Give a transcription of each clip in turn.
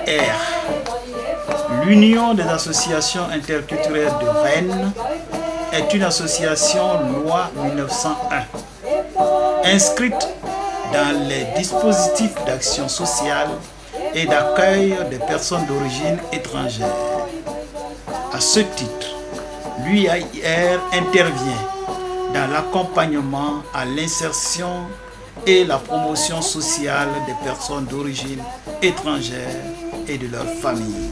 l'UAIR, l'Union des associations interculturelles de Rennes, est une association loi 1901, inscrite dans les dispositifs d'action sociale et d'accueil des personnes d'origine étrangère. À ce titre, l'UAIR intervient dans l'accompagnement à l'insertion et la promotion sociale des personnes d'origine étrangère et de leurs familles.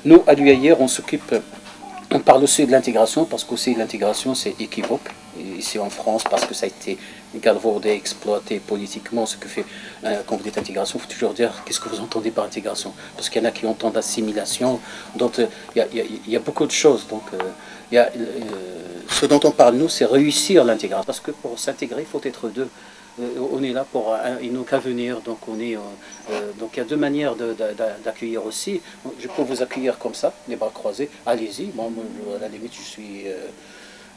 Nous, à l'UAIR, on parle aussi de l'intégration, parce qu'aussi l'intégration c'est équivoque. Ici en France, parce que ça a été galvaudé, exploité politiquement, ce que fait quand vous dites intégration, il faut toujours dire qu'est-ce que vous entendez par intégration. Parce qu'il y en a qui entendent assimilation, donc il y a beaucoup de choses. Donc, ce dont on parle, nous, c'est réussir l'intégration. Parce que pour s'intégrer, il faut être deux. On est là pour ils n'ont qu'à venir, donc donc il y a deux manières d'accueillir aussi. Je peux vous accueillir comme ça, les bras croisés, allez-y, moi à la limite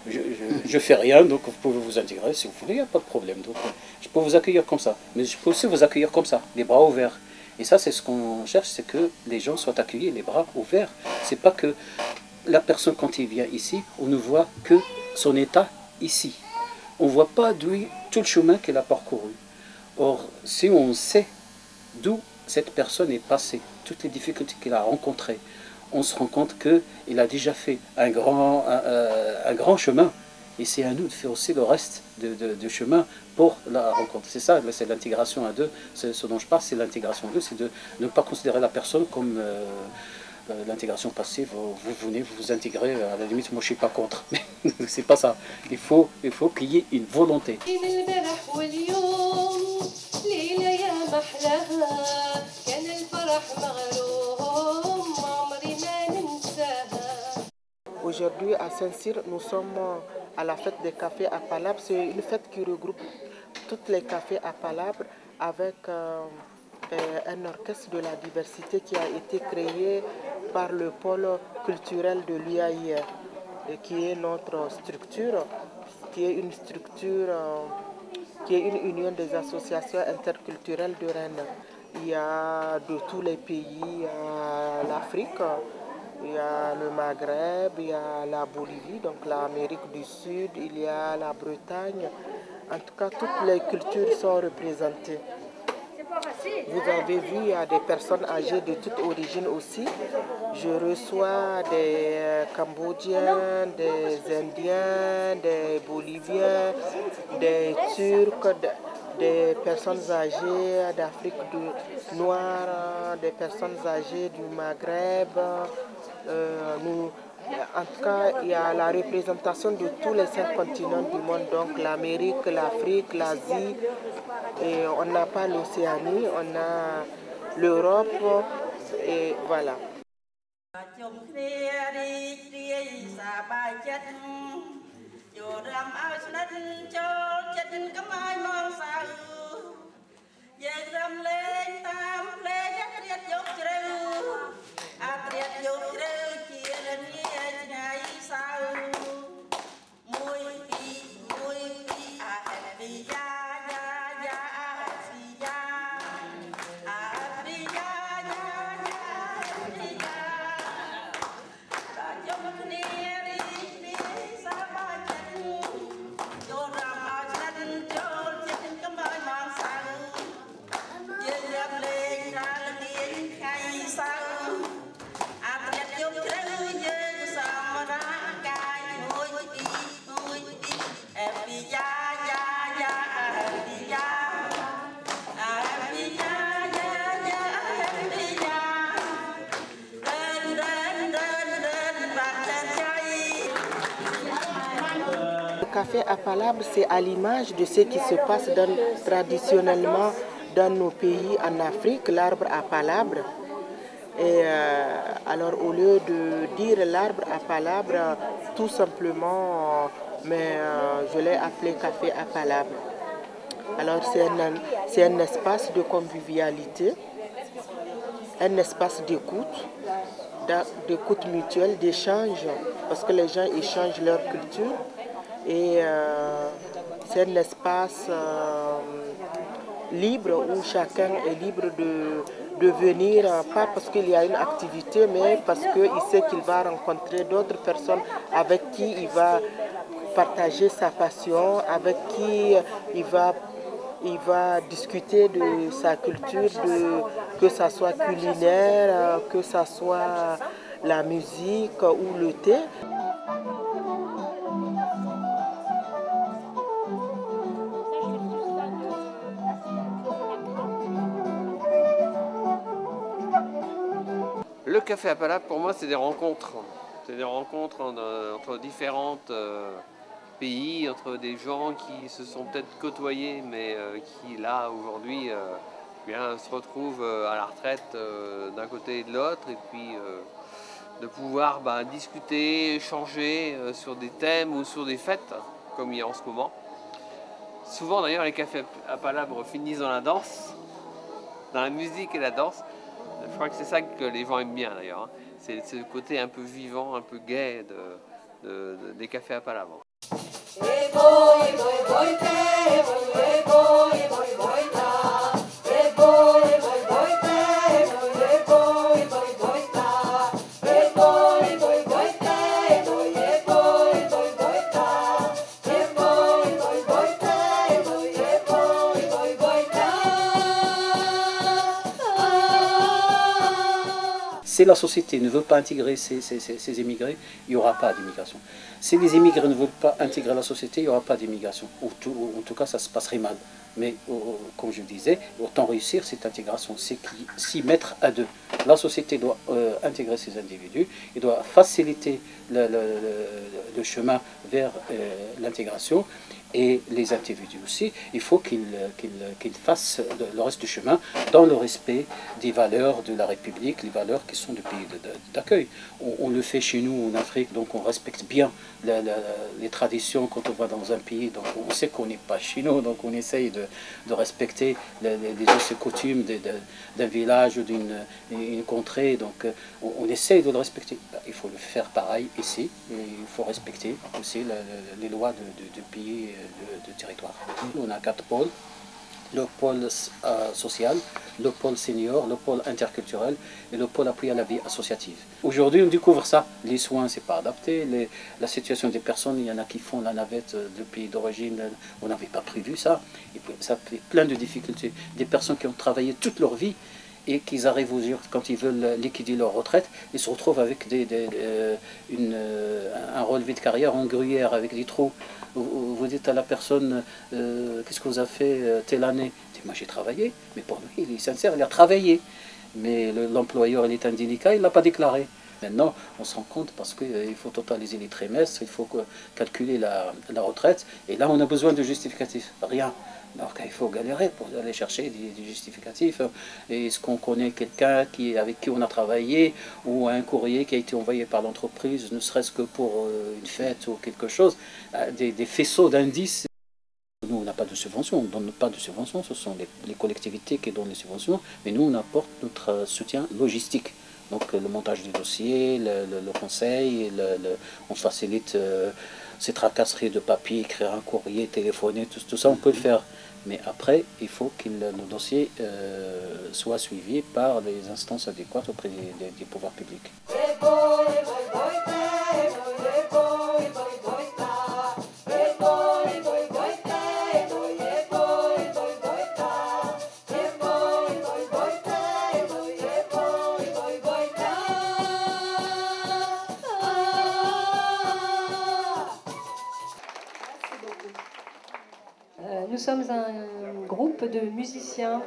je fais rien, donc vous pouvez vous intégrer si vous voulez, il n'y a pas de problème. Donc je peux vous accueillir comme ça, mais je peux aussi vous accueillir comme ça, les bras ouverts. Et ça c'est ce qu'on cherche, c'est que les gens soient accueillis les bras ouverts. C'est pas que la personne quand il vient ici, on ne voit que son état ici. On ne voit pas d'où tout le chemin qu'elle a parcouru. Or, si on sait d'où cette personne est passée, toutes les difficultés qu'elle a rencontrées, on se rend compte qu'il a déjà fait un grand chemin. Et c'est à nous de faire aussi le reste de chemin pour la rencontre. C'est ça, c'est l'intégration à deux. Ce dont je parle, c'est l'intégration à deux, c'est de ne pas considérer la personne comme... l'intégration passive, vous venez, vous vous intégrez, à la limite, moi je ne suis pas contre, mais c'est pas ça. Il faut qu'il y ait une volonté. Aujourd'hui à Saint-Cyr, nous sommes à la fête des cafés à Palabre. C'est une fête qui regroupe tous les cafés à Palabre avec un orchestre de la diversité qui a été créé par le pôle culturel de l'UAIR, qui est notre structure, qui est une structure, qui est une union des associations interculturelles de Rennes. Il y a de tous les pays, l'Afrique, il y a le Maghreb, il y a la Bolivie, donc l'Amérique du Sud, il y a la Bretagne. En tout cas, toutes les cultures sont représentées. Vous avez vu, il y a des personnes âgées de toute origine aussi. Je reçois des Cambodgiens, des Indiens, des Boliviens, des Turcs, des personnes âgées d'Afrique noire, des personnes âgées du Maghreb. En tout cas, il y a la représentation de tous les 5 continents du monde, donc l'Amérique, l'Afrique, l'Asie, et on n'a pas l'Océanie, on a l'Europe, et voilà. café à palabre, c'est à l'image de ce qui se passe traditionnellement dans nos pays en Afrique, l'arbre à palabre. Et alors au lieu de dire l'arbre à palabre, tout simplement, je l'ai appelé café à palabre. Alors c'est un espace de convivialité, un espace d'écoute mutuelle, d'échange, parce que les gens échangent leur culture. Et c'est un espace libre où chacun est libre de venir, pas parce qu'il y a une activité, mais parce qu'il sait qu'il va rencontrer d'autres personnes avec qui il va partager sa passion, avec qui il va discuter de sa culture, que ce soit culinaire, que ce soit la musique ou le thé. Le café à palabre, pour moi, c'est des rencontres. C'est des rencontres entre différents pays, entre des gens qui se sont peut-être côtoyés, mais qui, là, aujourd'hui, se retrouvent à la retraite d'un côté et de l'autre, et puis de pouvoir discuter, échanger sur des thèmes ou sur des fêtes, comme il y a en ce moment. Souvent, d'ailleurs, les cafés à palabre finissent dans la danse, dans la musique et la danse. Je crois que c'est ça que les gens aiment bien d'ailleurs. C'est le côté un peu vivant, un peu gai des cafés à palabre. Si la société ne veut pas intégrer ces immigrés, il n'y aura pas d'immigration. Si les immigrés ne veulent pas intégrer la société, il n'y aura pas d'immigration. En tout cas, ça se passerait mal. Mais comme je disais, autant réussir cette intégration, c'est s'y mettre à deux. La société doit intégrer ces individus, il doit faciliter le chemin vers l'intégration. Et les individus aussi, il faut qu'ils fassent le reste du chemin dans le respect des valeurs de la République, les valeurs qui sont du pays d'accueil. On le fait chez nous en Afrique, donc on respecte bien les traditions quand on va dans un pays, donc on sait qu'on n'est pas chez nous, donc on essaye de respecter les us et coutumes d'un village ou d'une contrée, donc on essaye de le respecter. Il faut le faire pareil ici, et il faut respecter aussi les lois du pays, de territoire. On a 4 pôles: le pôle social, le pôle senior, le pôle interculturel et le pôle appui à la vie associative. Aujourd'hui, on découvre ça. Les soins, c'est pas adapté. La situation des personnes, il y en a qui font la navette du pays d'origine. On n'avait pas prévu ça. Et puis, ça fait plein de difficultés. Des personnes qui ont travaillé toute leur vie et qu'ils arrivent aux urnes quand ils veulent liquider leur retraite, ils se retrouvent avec un relevé de carrière en gruyère avec des trous. Vous dites à la personne, qu'est-ce que vous avez fait telle année? Moi j'ai travaillé, mais pour lui il est sincère, il a travaillé. Mais l'employeur il est indélicat, il ne l'a pas déclaré. Maintenant on se rend compte parce qu'il faut totaliser les trimestres, il faut calculer la retraite, et là on a besoin de justificatifs, rien. Donc il faut galérer pour aller chercher des justificatifs. Est-ce qu'on connaît quelqu'un avec qui on a travaillé, ou un courrier qui a été envoyé par l'entreprise, ne serait-ce que pour une fête ou quelque chose, des faisceaux d'indices. Nous, on n'a pas de subvention, on ne donne pas de subvention, ce sont les collectivités qui donnent les subventions, mais nous, on apporte notre soutien logistique. Donc le montage du dossier, le conseil, on facilite ces tracasseries de papier, écrire un courrier, téléphoner, tout ça, on peut le faire. Mais après, il faut que nos dossiers soient suivis par les instances adéquates auprès des pouvoirs publics. Nous sommes un groupe de musiciens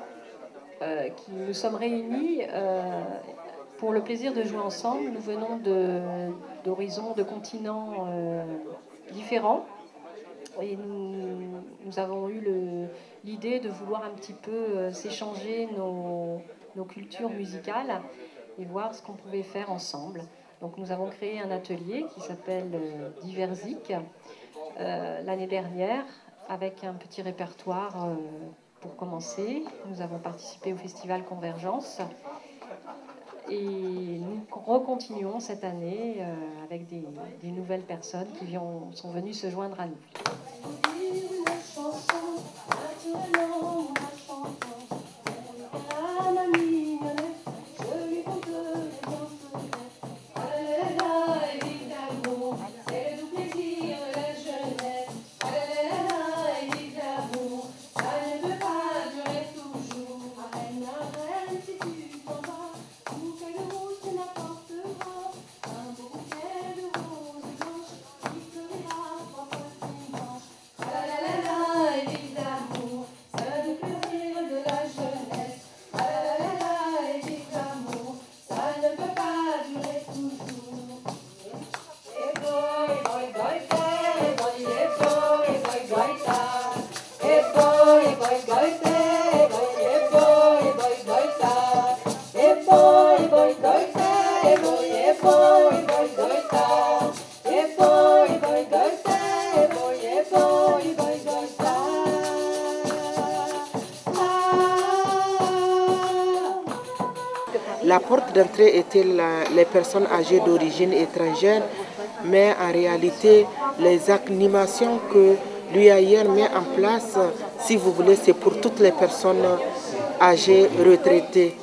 qui nous sommes réunis pour le plaisir de jouer ensemble. Nous venons d'horizons, de continents différents. Et nous avons eu l'idée de vouloir un petit peu s'échanger nos cultures musicales et voir ce qu'on pouvait faire ensemble. Donc nous avons créé un atelier qui s'appelle Diversique l'année dernière, avec un petit répertoire pour commencer. Nous avons participé au festival Convergence et nous recontinuons cette année avec des nouvelles personnes qui sont venues se joindre à nous. La porte d'entrée était les personnes âgées d'origine étrangère, mais en réalité, les animations que l'UAIR met en place, si vous voulez, c'est pour toutes les personnes âgées retraitées.